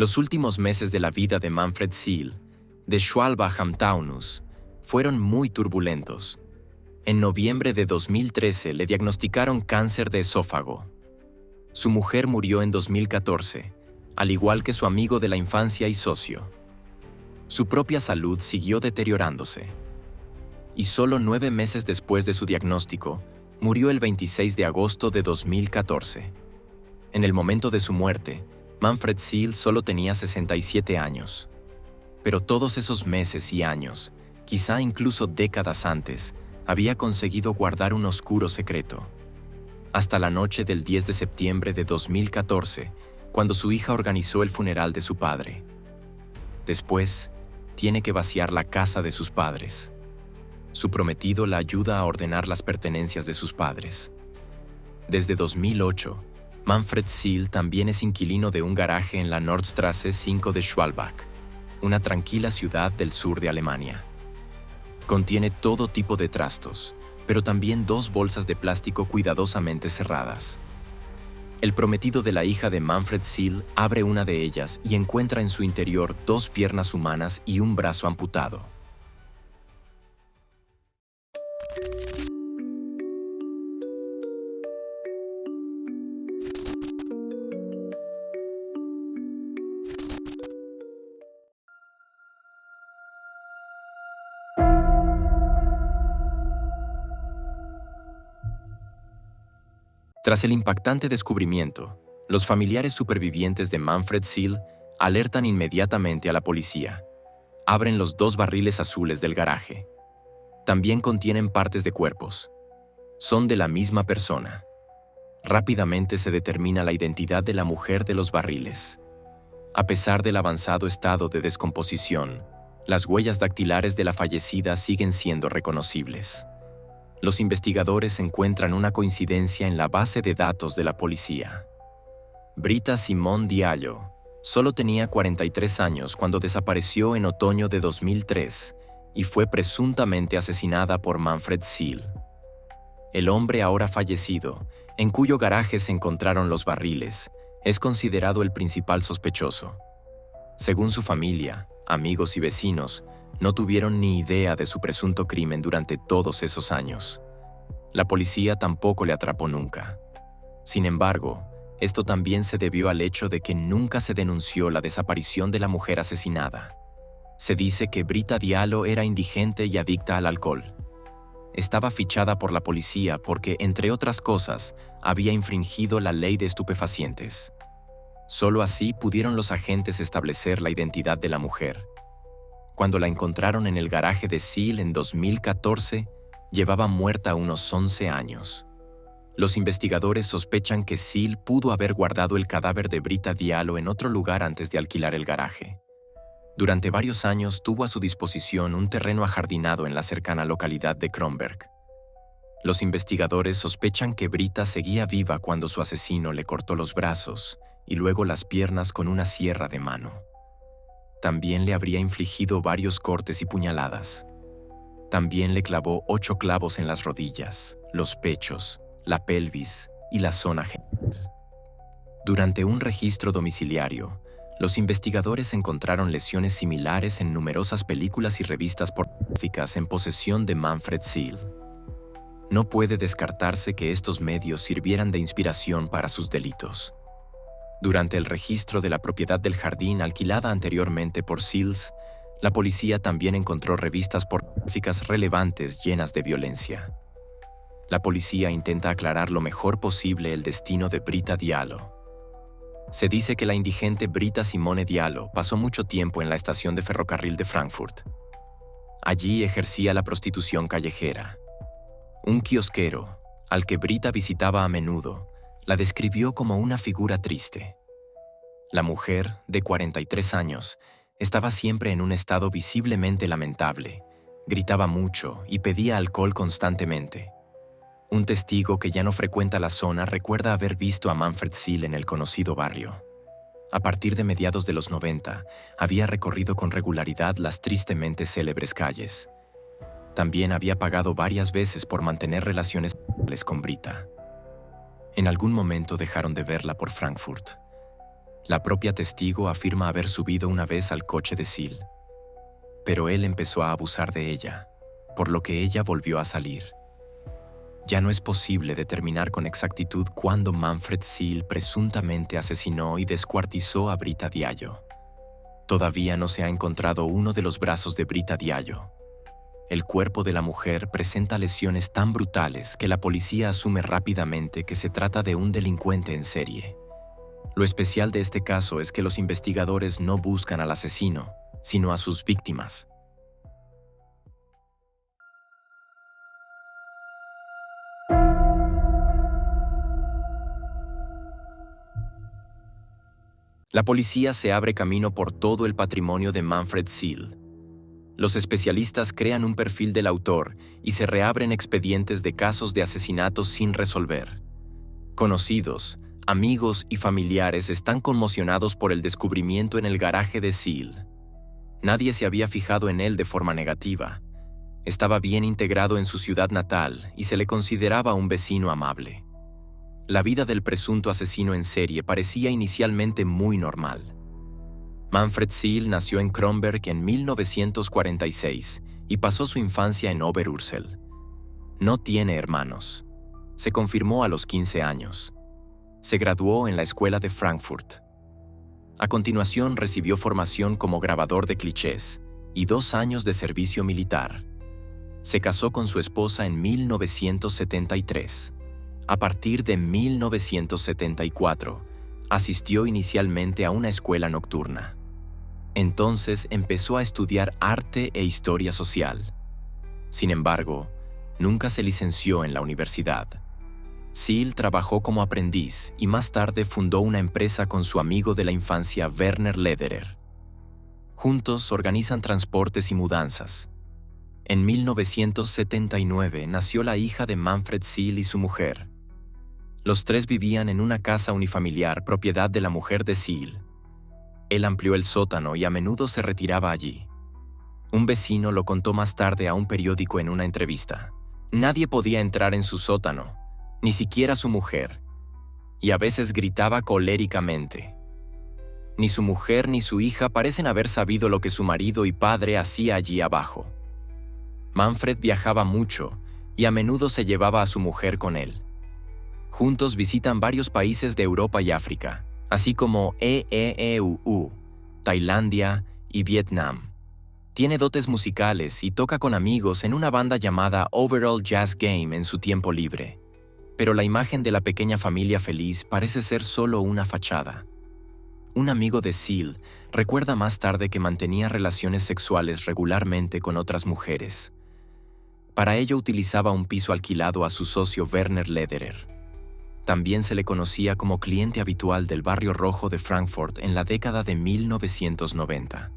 Los últimos meses de la vida de Manfred Seal, de Schwalbach am Taunus, fueron muy turbulentos. En noviembre de 2013 le diagnosticaron cáncer de esófago. Su mujer murió en 2014, al igual que su amigo de la infancia y socio. Su propia salud siguió deteriorándose. Y solo 9 meses después de su diagnóstico, murió el 26 de agosto de 2014. En el momento de su muerte, Manfred Seal solo tenía 67 años. Pero todos esos meses y años, quizá incluso décadas antes, había conseguido guardar un oscuro secreto. Hasta la noche del 10 de septiembre de 2014, cuando su hija organizó el funeral de su padre. Después, tiene que vaciar la casa de sus padres. Su prometido la ayuda a ordenar las pertenencias de sus padres. Desde 2008, Manfred Seal también es inquilino de un garaje en la Nordstraße 5 de Schwalbach, una tranquila ciudad del sur de Alemania. Contiene todo tipo de trastos, pero también 2 bolsas de plástico cuidadosamente cerradas. El prometido de la hija de Manfred Seal abre una de ellas y encuentra en su interior 2 piernas humanas y un brazo amputado. Tras el impactante descubrimiento, los familiares supervivientes de Manfred Seal alertan inmediatamente a la policía. Abren los 2 barriles azules del garaje. También contienen partes de cuerpos. Son de la misma persona. Rápidamente se determina la identidad de la mujer de los barriles. A pesar del avanzado estado de descomposición, las huellas dactilares de la fallecida siguen siendo reconocibles. Los investigadores encuentran una coincidencia en la base de datos de la policía. Britta Simone Diallo solo tenía 43 años cuando desapareció en otoño de 2003 y fue presuntamente asesinada por Manfred Seal. El hombre ahora fallecido, en cuyo garaje se encontraron los barriles, es considerado el principal sospechoso. Según su familia, amigos y vecinos, no tuvieron ni idea de su presunto crimen durante todos esos años. La policía tampoco le atrapó nunca. Sin embargo, esto también se debió al hecho de que nunca se denunció la desaparición de la mujer asesinada. Se dice que Britta Diallo era indigente y adicta al alcohol. Estaba fichada por la policía porque, entre otras cosas, había infringido la ley de estupefacientes. Solo así pudieron los agentes establecer la identidad de la mujer. Cuando la encontraron en el garaje de Seal en 2014, llevaba muerta unos 11 años. Los investigadores sospechan que Seal pudo haber guardado el cadáver de Britta Diallo en otro lugar antes de alquilar el garaje. Durante varios años tuvo a su disposición un terreno ajardinado en la cercana localidad de Kronberg. Los investigadores sospechan que Britta seguía viva cuando su asesino le cortó los brazos y luego las piernas con una sierra de mano. También le habría infligido varios cortes y puñaladas. También le clavó 8 clavos en las rodillas, los pechos, la pelvis y la zona genital. Durante un registro domiciliario, los investigadores encontraron lesiones similares en numerosas películas y revistas pornográficas en posesión de Manfred Seal. No puede descartarse que estos medios sirvieran de inspiración para sus delitos. Durante el registro de la propiedad del jardín alquilada anteriormente por Seals, la policía también encontró revistas pornográficas relevantes llenas de violencia. La policía intenta aclarar lo mejor posible el destino de Britta Diallo. Se dice que la indigente Britta Simone Diallo pasó mucho tiempo en la estación de ferrocarril de Frankfurt. Allí ejercía la prostitución callejera. Un kiosquero, al que Britta visitaba a menudo, la describió como una figura triste. La mujer, de 43 años, estaba siempre en un estado visiblemente lamentable, gritaba mucho y pedía alcohol constantemente. Un testigo que ya no frecuenta la zona recuerda haber visto a Manfred Seal en el conocido barrio. A partir de mediados de los 90, había recorrido con regularidad las tristemente célebres calles. También había pagado varias veces por mantener relaciones sexuales con Britta. En algún momento dejaron de verla por Frankfurt. La propia testigo afirma haber subido una vez al coche de Seal, pero él empezó a abusar de ella, por lo que ella volvió a salir. Ya no es posible determinar con exactitud cuándo Manfred Seal presuntamente asesinó y descuartizó a Britta Diallo. Todavía no se ha encontrado uno de los brazos de Britta Diallo. El cuerpo de la mujer presenta lesiones tan brutales que la policía asume rápidamente que se trata de un delincuente en serie. Lo especial de este caso es que los investigadores no buscan al asesino, sino a sus víctimas. La policía se abre camino por todo el patrimonio de Manfred Seal. Los especialistas crean un perfil del autor y se reabren expedientes de casos de asesinatos sin resolver. Conocidos, amigos y familiares están conmocionados por el descubrimiento en el garaje de Seal. Nadie se había fijado en él de forma negativa. Estaba bien integrado en su ciudad natal y se le consideraba un vecino amable. La vida del presunto asesino en serie parecía inicialmente muy normal. Manfred Seal nació en Kronberg en 1946 y pasó su infancia en Oberursel. No tiene hermanos. Se confirmó a los 15 años. Se graduó en la escuela de Frankfurt. A continuación recibió formación como grabador de clichés y 2 años de servicio militar. Se casó con su esposa en 1973. A partir de 1974, asistió inicialmente a una escuela nocturna. Entonces empezó a estudiar arte e historia social. Sin embargo, nunca se licenció en la universidad. Seal trabajó como aprendiz y más tarde fundó una empresa con su amigo de la infancia Werner Lederer. Juntos organizan transportes y mudanzas. En 1979 nació la hija de Manfred Seal y su mujer. Los tres vivían en una casa unifamiliar propiedad de la mujer de Seal. Él amplió el sótano y a menudo se retiraba allí. Un vecino lo contó más tarde a un periódico en una entrevista. Nadie podía entrar en su sótano, ni siquiera su mujer, y a veces gritaba coléricamente. Ni su mujer ni su hija parecen haber sabido lo que su marido y padre hacía allí abajo. Manfred viajaba mucho y a menudo se llevaba a su mujer con él. Juntos visitan varios países de Europa y África, así como EEEUU, Tailandia y Vietnam. Tiene dotes musicales y toca con amigos en una banda llamada Overall Jazz Game en su tiempo libre. Pero la imagen de la pequeña familia feliz parece ser solo una fachada. Un amigo de Seal recuerda más tarde que mantenía relaciones sexuales regularmente con otras mujeres. Para ello utilizaba un piso alquilado a su socio Werner Lederer. También se le conocía como cliente habitual del barrio rojo de Frankfurt en la década de 1990.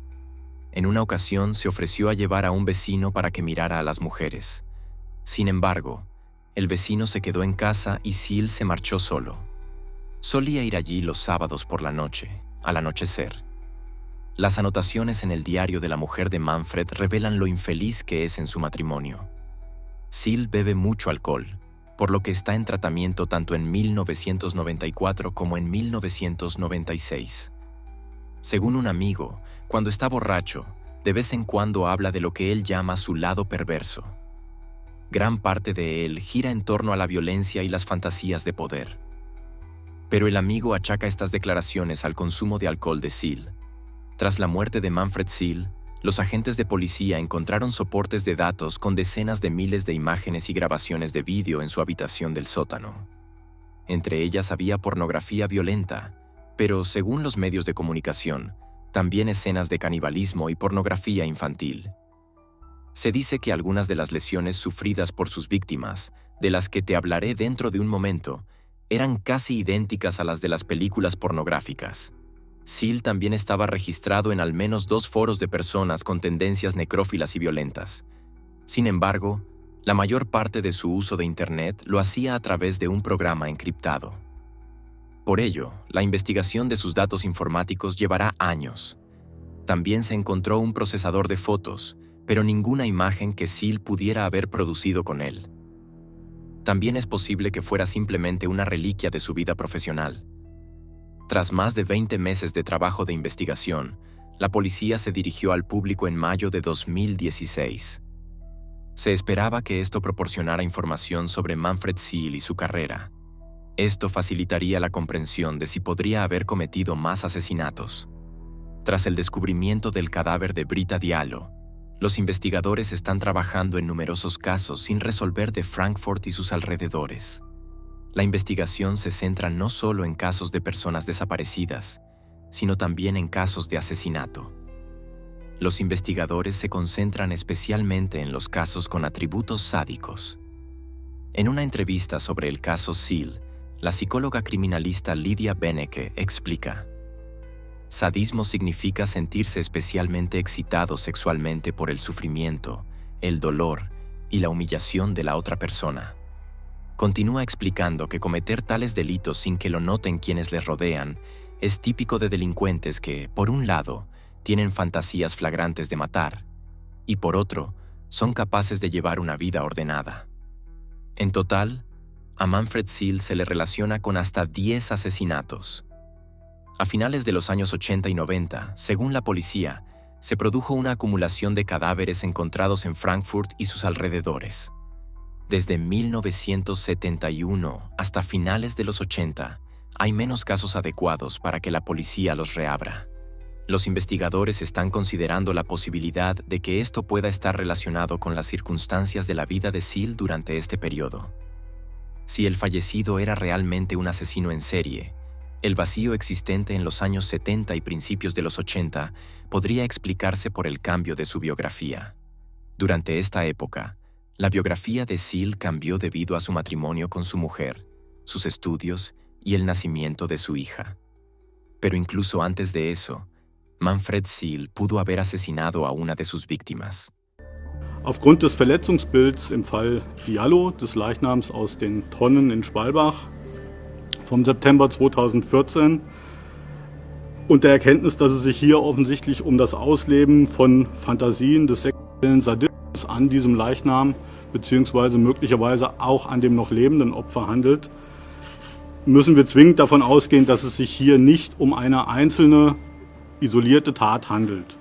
En una ocasión se ofreció a llevar a un vecino para que mirara a las mujeres. Sin embargo, el vecino se quedó en casa y Seal se marchó solo. Solía ir allí los sábados por la noche, al anochecer. Las anotaciones en el diario de la mujer de Manfred revelan lo infeliz que es en su matrimonio. Seal bebe mucho alcohol, por lo que está en tratamiento tanto en 1994 como en 1996. Según un amigo, cuando está borracho, de vez en cuando habla de lo que él llama su lado perverso. Gran parte de él gira en torno a la violencia y las fantasías de poder. Pero el amigo achaca estas declaraciones al consumo de alcohol de Seal. Tras la muerte de Manfred Seal, los agentes de policía encontraron soportes de datos con decenas de miles de imágenes y grabaciones de vídeo en su habitación del sótano. Entre ellas había pornografía violenta, pero según los medios de comunicación, también escenas de canibalismo y pornografía infantil. Se dice que algunas de las lesiones sufridas por sus víctimas, de las que te hablaré dentro de un momento, eran casi idénticas a las de las películas pornográficas. Seal también estaba registrado en al menos 2 foros de personas con tendencias necrófilas y violentas. Sin embargo, la mayor parte de su uso de Internet lo hacía a través de un programa encriptado. Por ello, la investigación de sus datos informáticos llevará años. También se encontró un procesador de fotos, pero ninguna imagen que Seal pudiera haber producido con él. También es posible que fuera simplemente una reliquia de su vida profesional. Tras más de 20 meses de trabajo de investigación, la policía se dirigió al público en mayo de 2016. Se esperaba que esto proporcionara información sobre Manfred Seal y su carrera. Esto facilitaría la comprensión de si podría haber cometido más asesinatos. Tras el descubrimiento del cadáver de Britta Diallo, los investigadores están trabajando en numerosos casos sin resolver de Frankfurt y sus alrededores. La investigación se centra no solo en casos de personas desaparecidas, sino también en casos de asesinato. Los investigadores se concentran especialmente en los casos con atributos sádicos. En una entrevista sobre el caso Seal, la psicóloga criminalista Lydia Benecke explica: sadismo significa sentirse especialmente excitado sexualmente por el sufrimiento, el dolor y la humillación de la otra persona. Continúa explicando que cometer tales delitos sin que lo noten quienes les rodean es típico de delincuentes que, por un lado, tienen fantasías flagrantes de matar, y por otro, son capaces de llevar una vida ordenada. En total, a Manfred Seal se le relaciona con hasta 10 asesinatos. A finales de los años 80 y 90, según la policía, se produjo una acumulación de cadáveres encontrados en Frankfurt y sus alrededores. Desde 1971 hasta finales de los 80, hay menos casos adecuados para que la policía los reabra. Los investigadores están considerando la posibilidad de que esto pueda estar relacionado con las circunstancias de la vida de Seal durante este periodo. Si el fallecido era realmente un asesino en serie, el vacío existente en los años 70 y principios de los 80 podría explicarse por el cambio de su biografía. Durante esta época, la biografía de Seal cambió debido a su matrimonio con su mujer, sus estudios y el nacimiento de su hija. Pero incluso antes de eso, Manfred Seal pudo haber asesinado a una de sus víctimas. Aufgrund des Verletzungsbilds im Fall Diallo, des Leichnams aus den Tonnen in Schwalbach vom September 2014 und der Erkenntnis, dass es sich hier offensichtlich um das Ausleben von Fantasien des sexuellen Sadismus an diesem Leichnam bzw. möglicherweise auch an dem noch lebenden Opfer handelt, müssen wir zwingend davon ausgehen, dass es sich hier nicht um eine einzelne, isolierte Tat handelt.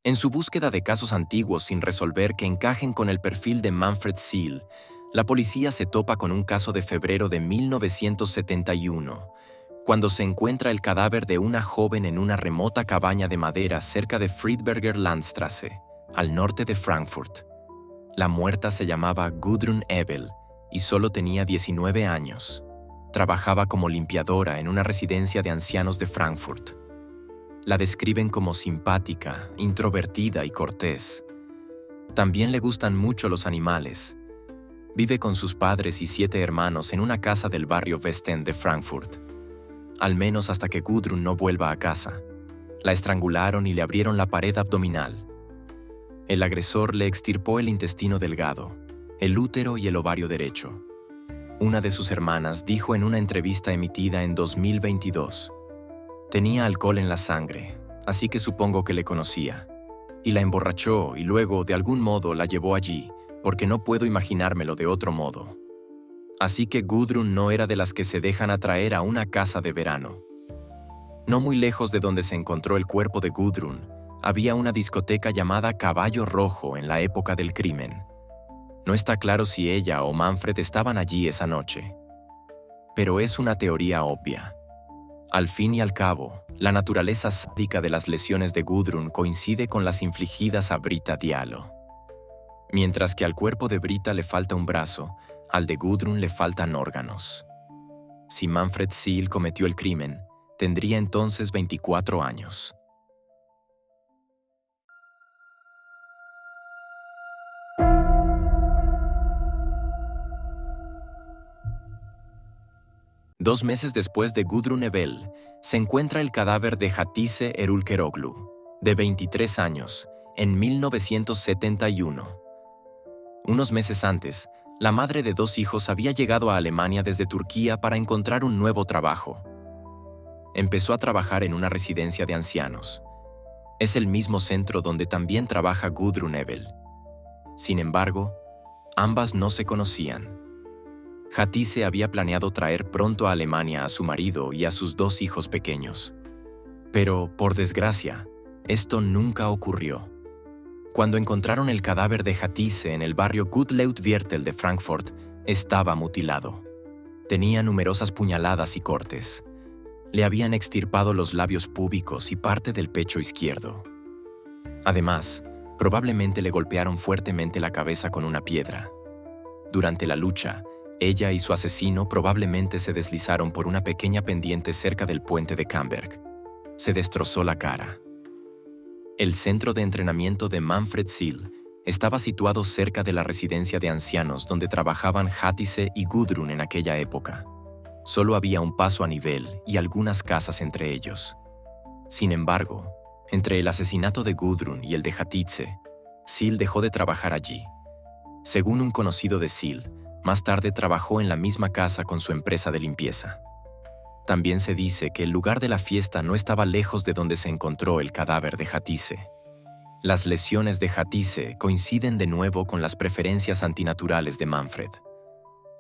En su búsqueda de casos antiguos sin resolver que encajen con el perfil de Manfred Seal, la policía se topa con un caso de febrero de 1971, cuando se encuentra el cadáver de una joven en una remota cabaña de madera cerca de Friedberger Landstraße, al norte de Frankfurt. La muerta se llamaba Gudrun Ebel y solo tenía 19 años. Trabajaba como limpiadora en una residencia de ancianos de Frankfurt. La describen como simpática, introvertida y cortés. También le gustan mucho los animales. Vive con sus padres y 7 hermanos en una casa del barrio West End de Frankfurt. Al menos hasta que Gudrun no vuelva a casa. La estrangularon y le abrieron la pared abdominal. El agresor le extirpó el intestino delgado, el útero y el ovario derecho. Una de sus hermanas dijo en una entrevista emitida en 2022: tenía alcohol en la sangre, así que supongo que le conocía. Y la emborrachó y luego, de algún modo, la llevó allí, porque no puedo imaginármelo de otro modo. Así que Gudrun no era de las que se dejan atraer a una casa de verano. No muy lejos de donde se encontró el cuerpo de Gudrun, había una discoteca llamada Caballo Rojo en la época del crimen. No está claro si ella o Manfred estaban allí esa noche. Pero es una teoría obvia. Al fin y al cabo, la naturaleza sádica de las lesiones de Gudrun coincide con las infligidas a Britta Diallo. Mientras que al cuerpo de Britta le falta un brazo, al de Gudrun le faltan órganos. Si Manfred Seal cometió el crimen, tendría entonces 24 años. Dos meses después de Gudrun Ebel, se encuentra el cadáver de Hatice Erülkeroglu, de 23 años, en 1971. Unos meses antes, la madre de 2 hijos había llegado a Alemania desde Turquía para encontrar un nuevo trabajo. Empezó a trabajar en una residencia de ancianos. Es el mismo centro donde también trabaja Gudrun Ebel. Sin embargo, ambas no se conocían. Hatice había planeado traer pronto a Alemania a su marido y a sus 2 hijos pequeños. Pero, por desgracia, esto nunca ocurrió. Cuando encontraron el cadáver de Hatice en el barrio Gutleut-Viertel de Frankfurt, estaba mutilado. Tenía numerosas puñaladas y cortes. Le habían extirpado los labios púbicos y parte del pecho izquierdo. Además, probablemente le golpearon fuertemente la cabeza con una piedra. Durante la lucha, ella y su asesino probablemente se deslizaron por una pequeña pendiente cerca del puente de Camberg. Se destrozó la cara. El centro de entrenamiento de Manfred Sill estaba situado cerca de la residencia de ancianos donde trabajaban Hatice y Gudrun en aquella época. Solo había un paso a nivel y algunas casas entre ellos. Sin embargo, entre el asesinato de Gudrun y el de Hatice, Sill dejó de trabajar allí. Según un conocido de Sill, más tarde trabajó en la misma casa con su empresa de limpieza. También se dice que el lugar de la fiesta no estaba lejos de donde se encontró el cadáver de Hatice. Las lesiones de Hatice coinciden de nuevo con las preferencias antinaturales de Manfred.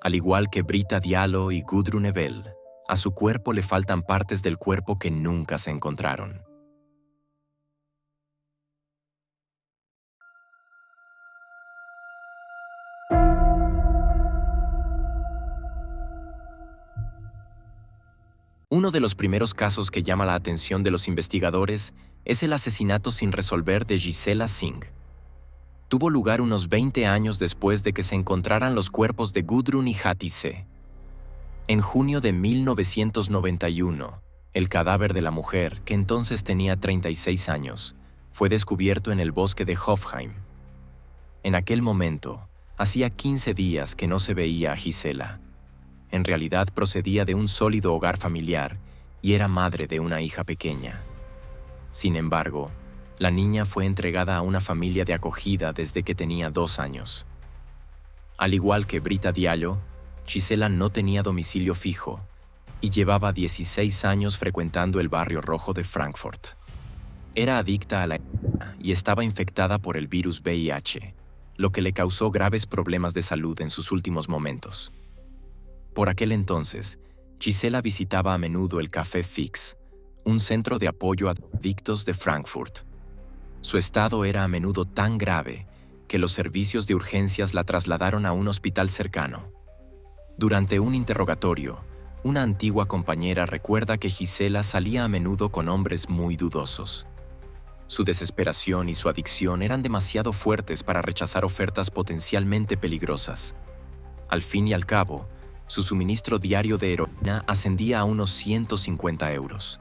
Al igual que Britta Diallo y Gudrun Ebel, a su cuerpo le faltan partes del cuerpo que nunca se encontraron. Uno de los primeros casos que llama la atención de los investigadores es el asesinato sin resolver de Gisela Singh. Tuvo lugar unos 20 años después de que se encontraran los cuerpos de Gudrun y Hatice. En junio de 1991, el cadáver de la mujer, que entonces tenía 36 años, fue descubierto en el bosque de Hofheim. En aquel momento, hacía 15 días que no se veía a Gisela. En realidad procedía de un sólido hogar familiar y era madre de una hija pequeña. Sin embargo, la niña fue entregada a una familia de acogida desde que tenía 2 años. Al igual que Britta Diallo, Gisela no tenía domicilio fijo y llevaba 16 años frecuentando el barrio rojo de Frankfurt. Era adicta a la heroína y estaba infectada por el virus VIH, lo que le causó graves problemas de salud en sus últimos momentos. Por aquel entonces, Gisela visitaba a menudo el Café Fix, un centro de apoyo a adictos de Frankfurt. Su estado era a menudo tan grave que los servicios de urgencias la trasladaron a un hospital cercano. Durante un interrogatorio, una antigua compañera recuerda que Gisela salía a menudo con hombres muy dudosos. Su desesperación y su adicción eran demasiado fuertes para rechazar ofertas potencialmente peligrosas. Al fin y al cabo, su suministro diario de heroína ascendía a unos 150 euros.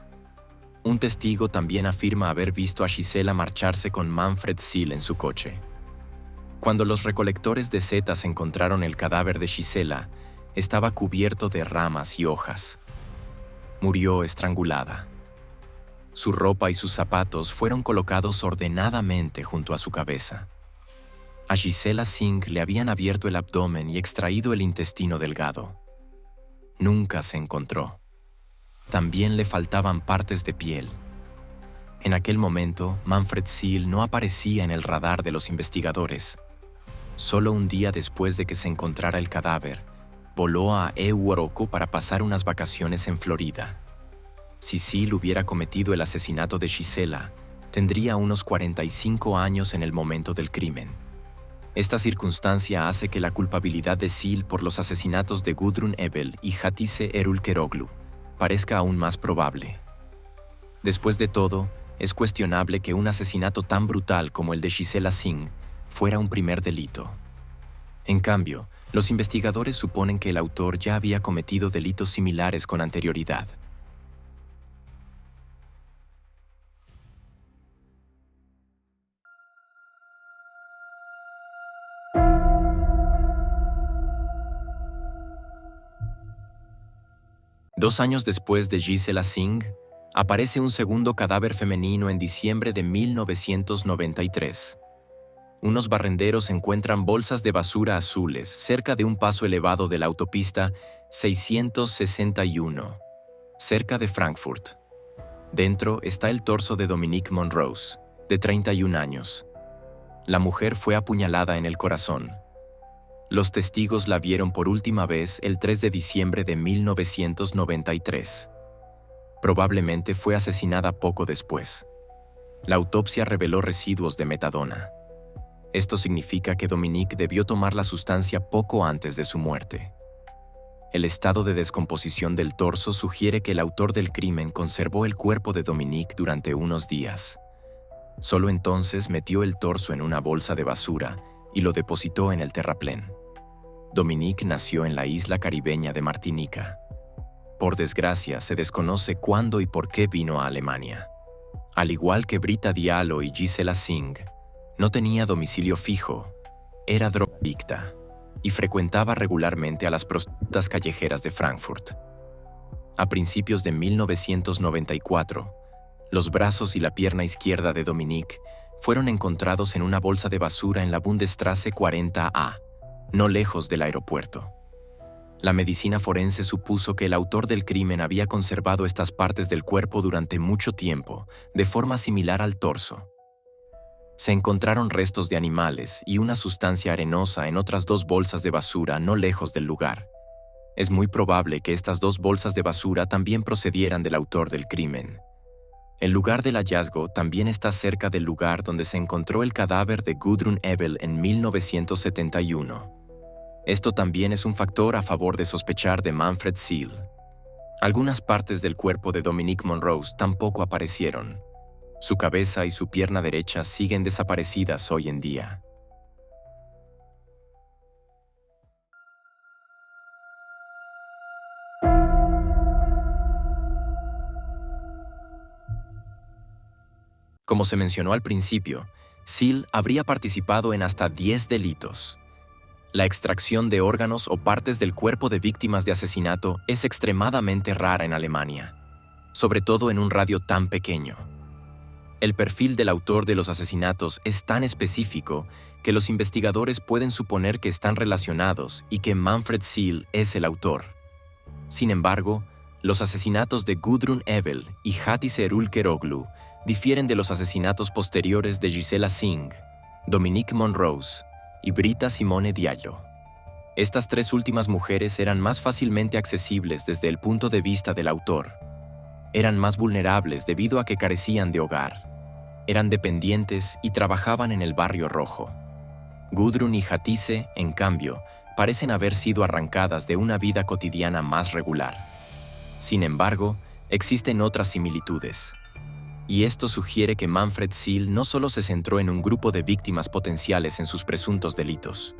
Un testigo también afirma haber visto a Gisela marcharse con Manfred Sill en su coche. Cuando los recolectores de setas encontraron el cadáver de Gisela, estaba cubierto de ramas y hojas. Murió estrangulada. Su ropa y sus zapatos fueron colocados ordenadamente junto a su cabeza. A Gisela Singh le habían abierto el abdomen y extraído el intestino delgado. Nunca se encontró. También le faltaban partes de piel. En aquel momento, Manfred Sill no aparecía en el radar de los investigadores. Solo un día después de que se encontrara el cadáver, voló a Euoroko para pasar unas vacaciones en Florida. Si Sill hubiera cometido el asesinato de Gisela, tendría unos 45 años en el momento del crimen. Esta circunstancia hace que la culpabilidad de Sill por los asesinatos de Gudrun Ebel y Hatice Erülkeroglu parezca aún más probable. Después de todo, es cuestionable que un asesinato tan brutal como el de Gisela Singh fuera un primer delito. En cambio, los investigadores suponen que el autor ya había cometido delitos similares con anterioridad. Dos años después de Gisela Singh, aparece un segundo cadáver femenino en diciembre de 1993. Unos barrenderos encuentran bolsas de basura azules cerca de un paso elevado de la autopista 661, cerca de Frankfurt. Dentro está el torso de Dominique Monrose, de 31 años. La mujer fue apuñalada en el corazón. Los testigos la vieron por última vez el 3 de diciembre de 1993. Probablemente fue asesinada poco después. La autopsia reveló residuos de metadona. Esto significa que Dominique debió tomar la sustancia poco antes de su muerte. El estado de descomposición del torso sugiere que el autor del crimen conservó el cuerpo de Dominique durante unos días. Solo entonces metió el torso en una bolsa de basura y lo depositó en el terraplén. Dominique nació en la isla caribeña de Martinica. Por desgracia, se desconoce cuándo y por qué vino a Alemania. Al igual que Britta Diallo y Gisela Singh, no tenía domicilio fijo, era drogadicta y frecuentaba regularmente a las prostitutas callejeras de Frankfurt. A principios de 1994, los brazos y la pierna izquierda de Dominique fueron encontrados en una bolsa de basura en la Bundesstraße 40A, no lejos del aeropuerto. La medicina forense supuso que el autor del crimen había conservado estas partes del cuerpo durante mucho tiempo, de forma similar al torso. Se encontraron restos de animales y una sustancia arenosa en otras 2 bolsas de basura no lejos del lugar. Es muy probable que estas 2 bolsas de basura también procedieran del autor del crimen. El lugar del hallazgo también está cerca del lugar donde se encontró el cadáver de Gudrun Ebel en 1971. Esto también es un factor a favor de sospechar de Manfred Seele. Algunas partes del cuerpo de Dominique Monrose tampoco aparecieron. Su cabeza y su pierna derecha siguen desaparecidas hoy en día. Como se mencionó al principio, Seele habría participado en hasta 10 delitos. La extracción de órganos o partes del cuerpo de víctimas de asesinato es extremadamente rara en Alemania, sobre todo en un radio tan pequeño. El perfil del autor de los asesinatos es tan específico que los investigadores pueden suponer que están relacionados y que Manfred Seele es el autor. Sin embargo, los asesinatos de Gudrun Ebel y Hatice Erülkeroglu difieren de los asesinatos posteriores de Gisela Singh, Dominique Monrose y Britta Simone Diallo. Estas 3 últimas mujeres eran más fácilmente accesibles desde el punto de vista del autor. Eran más vulnerables debido a que carecían de hogar. Eran dependientes y trabajaban en el barrio rojo. Gudrun y Hatice, en cambio, parecen haber sido arrancadas de una vida cotidiana más regular. Sin embargo, existen otras similitudes. Y esto sugiere que Manfred Seele no solo se centró en un grupo de víctimas potenciales en sus presuntos delitos.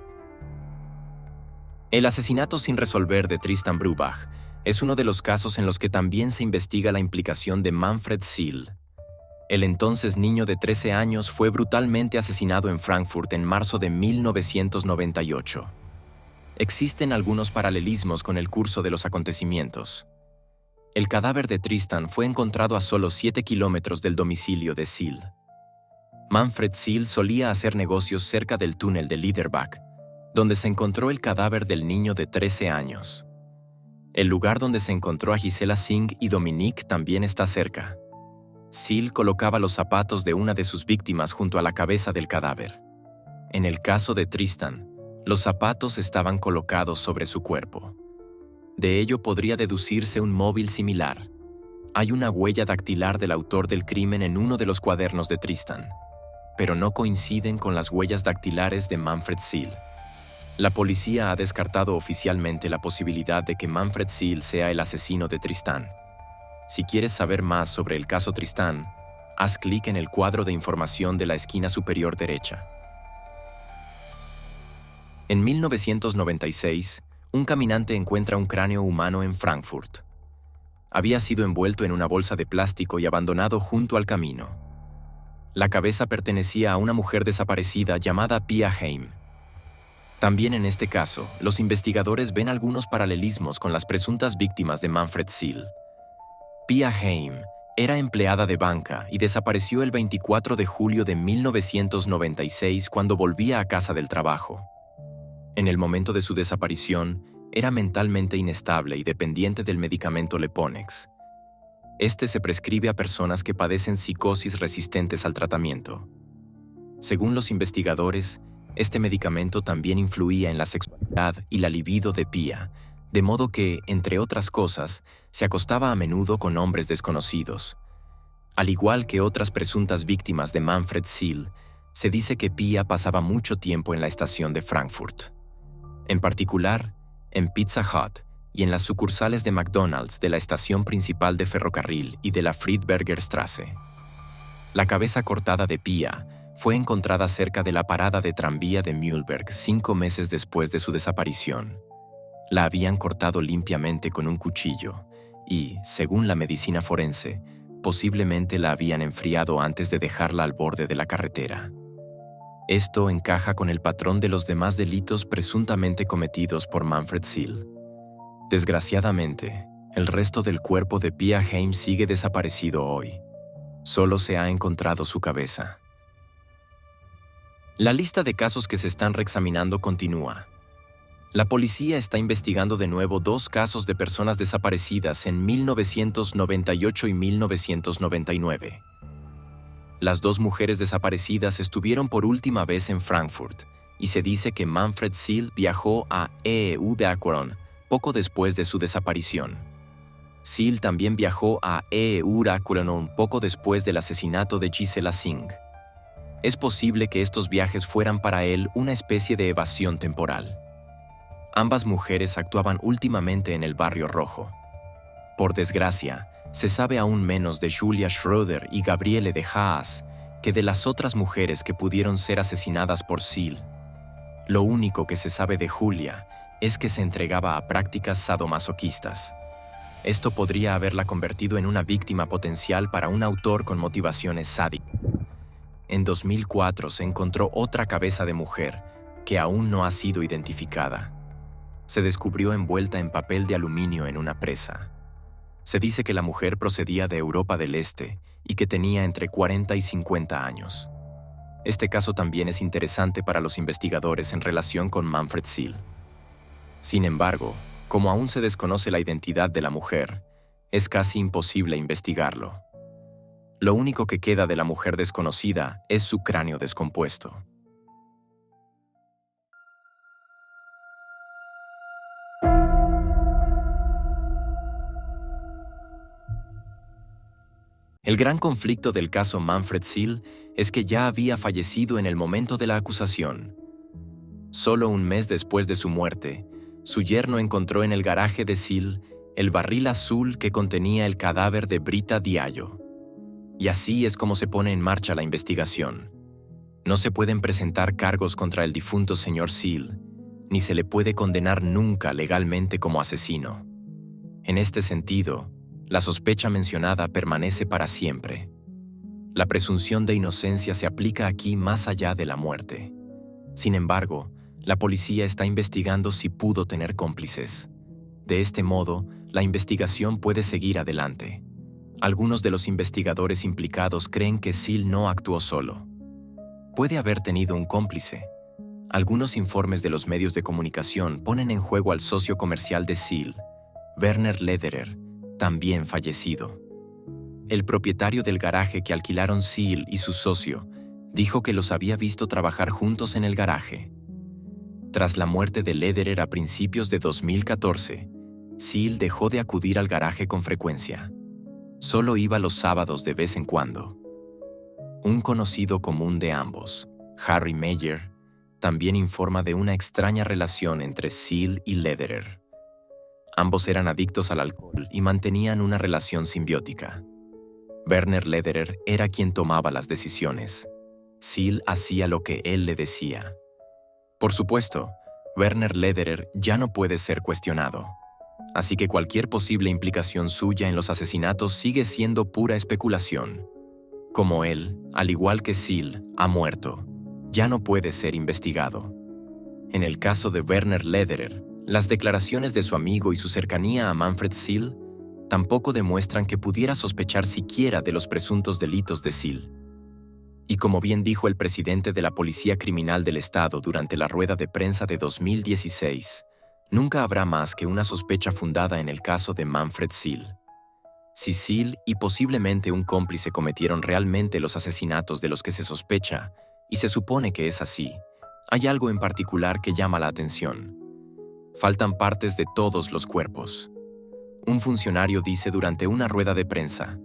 El asesinato sin resolver de Tristan Brubach es uno de los casos en los que también se investiga la implicación de Manfred Seele. El entonces niño de 13 años fue brutalmente asesinado en Frankfurt en marzo de 1998. Existen algunos paralelismos con el curso de los acontecimientos. El cadáver de Tristan fue encontrado a solo 7 kilómetros del domicilio de Seele. Manfred Seele solía hacer negocios cerca del túnel de Liederbach, donde se encontró el cadáver del niño de 13 años. El lugar donde se encontró a Gisela Singh y Dominique también está cerca. Seele colocaba los zapatos de una de sus víctimas junto a la cabeza del cadáver. En el caso de Tristan, los zapatos estaban colocados sobre su cuerpo. De ello podría deducirse un móvil similar. Hay una huella dactilar del autor del crimen en uno de los cuadernos de Tristan, pero no coinciden con las huellas dactilares de Manfred Seele. La policía ha descartado oficialmente la posibilidad de que Manfred Seele sea el asesino de Tristan. Si quieres saber más sobre el caso Tristan, haz clic en el cuadro de información de la esquina superior derecha. En 1996, un caminante encuentra un cráneo humano en Frankfurt. Había sido envuelto en una bolsa de plástico y abandonado junto al camino. La cabeza pertenecía a una mujer desaparecida llamada Pia Heim. También en este caso, los investigadores ven algunos paralelismos con las presuntas víctimas de Manfred Seele. Pia Heim era empleada de banca y desapareció el 24 de julio de 1996 cuando volvía a casa del trabajo. En el momento de su desaparición, era mentalmente inestable y dependiente del medicamento Leponex. Este se prescribe a personas que padecen psicosis resistentes al tratamiento. Según los investigadores, este medicamento también influía en la sexualidad y la libido de Pia, de modo que, entre otras cosas, se acostaba a menudo con hombres desconocidos. Al igual que otras presuntas víctimas de Manfred Seele, se dice que Pia pasaba mucho tiempo en la estación de Frankfurt. En particular, en Pizza Hut y en las sucursales de McDonald's de la estación principal de ferrocarril y de la Friedberger Straße. La cabeza cortada de Pia fue encontrada cerca de la parada de tranvía de Mühlberg 5 meses después de su desaparición. La habían cortado limpiamente con un cuchillo y, según la medicina forense, posiblemente la habían enfriado antes de dejarla al borde de la carretera. Esto encaja con el patrón de los demás delitos presuntamente cometidos por Manfred Seele. Desgraciadamente, el resto del cuerpo de Pia Heim sigue desaparecido hoy. Solo se ha encontrado su cabeza. La lista de casos que se están reexaminando continúa. La policía está investigando de nuevo 2 casos de personas desaparecidas en 1998 y 1999. Las 2 mujeres desaparecidas estuvieron por última vez en Frankfurt, y se dice que Manfred Seele viajó a EU-Bergquarn poco después de su desaparición. Seele también viajó a EU-Bergquarn poco después del asesinato de Gisela Singh. Es posible que estos viajes fueran para él una especie de evasión temporal. Ambas mujeres actuaban últimamente en el Barrio Rojo. Por desgracia, se sabe aún menos de Julia Schroeder y Gabriele de Haas que de las otras mujeres que pudieron ser asesinadas por Seele. Lo único que se sabe de Julia es que se entregaba a prácticas sadomasoquistas. Esto podría haberla convertido en una víctima potencial para un autor con motivaciones sádicas. En 2004 se encontró otra cabeza de mujer que aún no ha sido identificada. Se descubrió envuelta en papel de aluminio en una presa. Se dice que la mujer procedía de Europa del Este y que tenía entre 40 y 50 años. Este caso también es interesante para los investigadores en relación con Manfred Seele. Sin embargo, como aún se desconoce la identidad de la mujer, es casi imposible investigarlo. Lo único que queda de la mujer desconocida es su cráneo descompuesto. El gran conflicto del caso Manfred Seele es que ya había fallecido en el momento de la acusación. Solo un mes después de su muerte, su yerno encontró en el garaje de Seele el barril azul que contenía el cadáver de Britta Diallo. Y así es como se pone en marcha la investigación. No se pueden presentar cargos contra el difunto señor Seele, ni se le puede condenar nunca legalmente como asesino. En este sentido, la sospecha mencionada permanece para siempre. La presunción de inocencia se aplica aquí más allá de la muerte. Sin embargo, la policía está investigando si pudo tener cómplices. De este modo, la investigación puede seguir adelante. Algunos de los investigadores implicados creen que Seele no actuó solo. Puede haber tenido un cómplice. Algunos informes de los medios de comunicación ponen en juego al socio comercial de Seele, Werner Lederer, también fallecido. El propietario del garaje que alquilaron Seele y su socio dijo que los había visto trabajar juntos en el garaje. Tras la muerte de Lederer a principios de 2014, Seele dejó de acudir al garaje con frecuencia. Solo iba los sábados de vez en cuando. Un conocido común de ambos, Harry Meyer, también informa de una extraña relación entre Seele y Lederer. Ambos eran adictos al alcohol y mantenían una relación simbiótica. Werner Lederer era quien tomaba las decisiones. Seele hacía lo que él le decía. Por supuesto, Werner Lederer ya no puede ser cuestionado, así que cualquier posible implicación suya en los asesinatos sigue siendo pura especulación. Como él, al igual que Seele, ha muerto, ya no puede ser investigado. En el caso de Werner Lederer, las declaraciones de su amigo y su cercanía a Manfred Seele tampoco demuestran que pudiera sospechar siquiera de los presuntos delitos de Seele. Y como bien dijo el presidente de la Policía Criminal del Estado durante la rueda de prensa de 2016, nunca habrá más que una sospecha fundada en el caso de Manfred Seele. Si Seal y posiblemente un cómplice cometieron realmente los asesinatos de los que se sospecha, y se supone que es así, hay algo en particular que llama la atención. Faltan partes de todos los cuerpos. Un funcionario dice durante una rueda de prensa: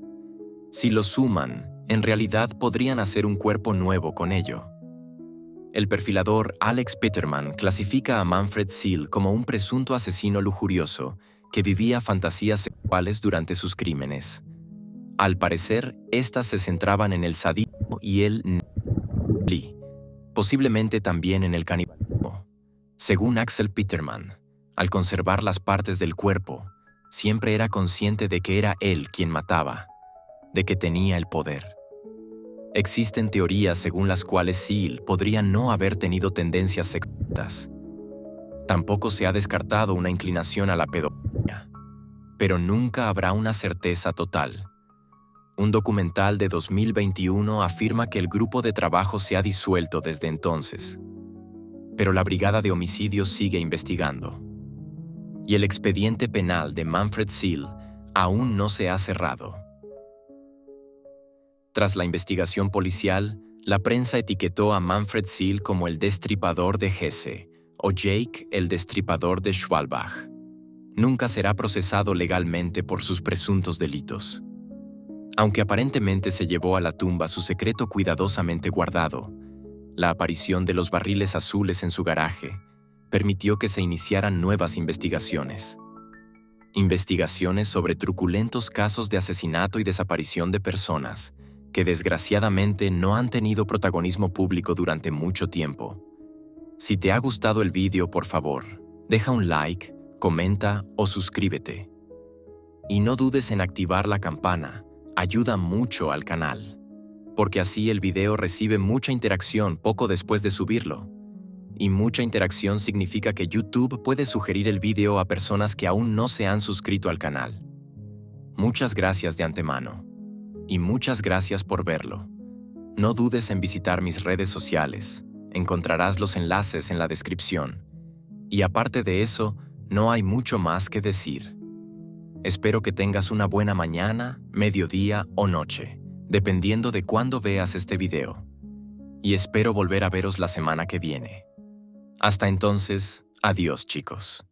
si lo suman, en realidad podrían hacer un cuerpo nuevo con ello. El perfilador Alex Peterman clasifica a Manfred Seal como un presunto asesino lujurioso que vivía fantasías sexuales durante sus crímenes. Al parecer, estas se centraban en el sadismo y el posiblemente también en el canibalismo. Según Axel Peterman, al conservar las partes del cuerpo, siempre era consciente de que era él quien mataba, de que tenía el poder. Existen teorías según las cuales Seal podría no haber tenido tendencias sexuales. Tampoco se ha descartado una inclinación a la pedofilia, pero nunca habrá una certeza total. Un documental de 2021 afirma que el grupo de trabajo se ha disuelto desde entonces, pero la Brigada de Homicidios sigue investigando. Y el expediente penal de Manfred Seal aún no se ha cerrado. Tras la investigación policial, la prensa etiquetó a Manfred Seal como el destripador de Hesse, o Jake el destripador de Schwalbach. Nunca será procesado legalmente por sus presuntos delitos. Aunque aparentemente se llevó a la tumba su secreto cuidadosamente guardado, la aparición de los barriles azules en su garaje permitió que se iniciaran nuevas investigaciones. Investigaciones sobre truculentos casos de asesinato y desaparición de personas que desgraciadamente no han tenido protagonismo público durante mucho tiempo. Si te ha gustado el vídeo, por favor, deja un like, comenta o suscríbete. Y no dudes en activar la campana, ayuda mucho al canal, porque así el video recibe mucha interacción poco después de subirlo. Y mucha interacción significa que YouTube puede sugerir el video a personas que aún no se han suscrito al canal. Muchas gracias de antemano. Y muchas gracias por verlo. No dudes en visitar mis redes sociales. Encontrarás los enlaces en la descripción. Y aparte de eso, no hay mucho más que decir. Espero que tengas una buena mañana, mediodía o noche, dependiendo de cuándo veas este video. Y espero volver a veros la semana que viene. Hasta entonces, adiós, chicos.